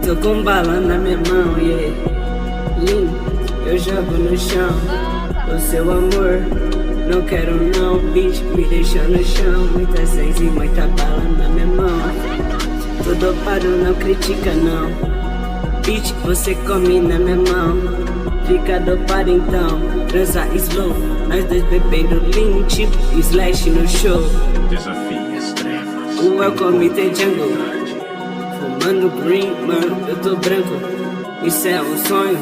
Tô com bala na minha mão, yeah. Lindo, eu jogo no chão. O seu amor, não quero não. Bitch, me deixa no chão. Muita sense e muita bala na minha mão. Tô dopado, não critica não. Bitch, você come na minha mão. Fica dopado então, transa slow. Nós dois bebendo lean, tipo slash no show. Desafie as trevas. O welcome to jungle. Fumando green, mano, eu tô branco. Isso é um sonho,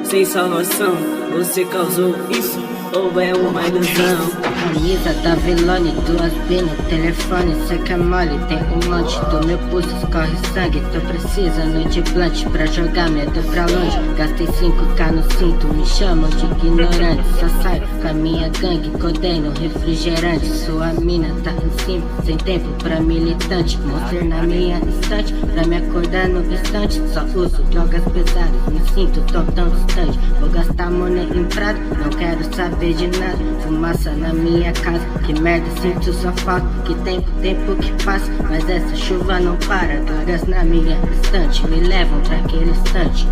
sem salvação. Você causou isso, ou é uma ilusão? Camisa da Vilone, duas B no telefone, cê que é mole, tem um monte do meu pulso, escorre sangue. Tô precisando de blunt pra jogar medo pra longe. Gastei 5k no cinto, me chamam de ignorante. Só saio com a minha gangue, codei no refrigerante. Sua mina tá em cima, sem tempo pra militante. Monster na minha estante, pra me acordar no instante. Só uso drogas pesadas, me sinto tão distante. Vou gastar money em Prado, não quero saber de nada. Fumaça na minha casa, que merda, sinto só falta. Que tempo que passa, mas essa chuva não para. Drogas na minha estante, me levam pra aquele instante.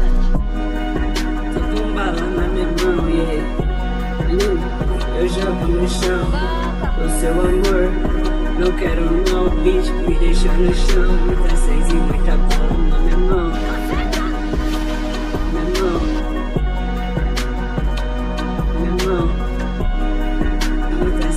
Tô com bala na minha mão, yeah. Lindo, eu jogo no chão. O seu amor, não quero não. Bitch, me deixa no chão. Muita sense e muita bala na minha mão. Minha mão. Minha mão. Muita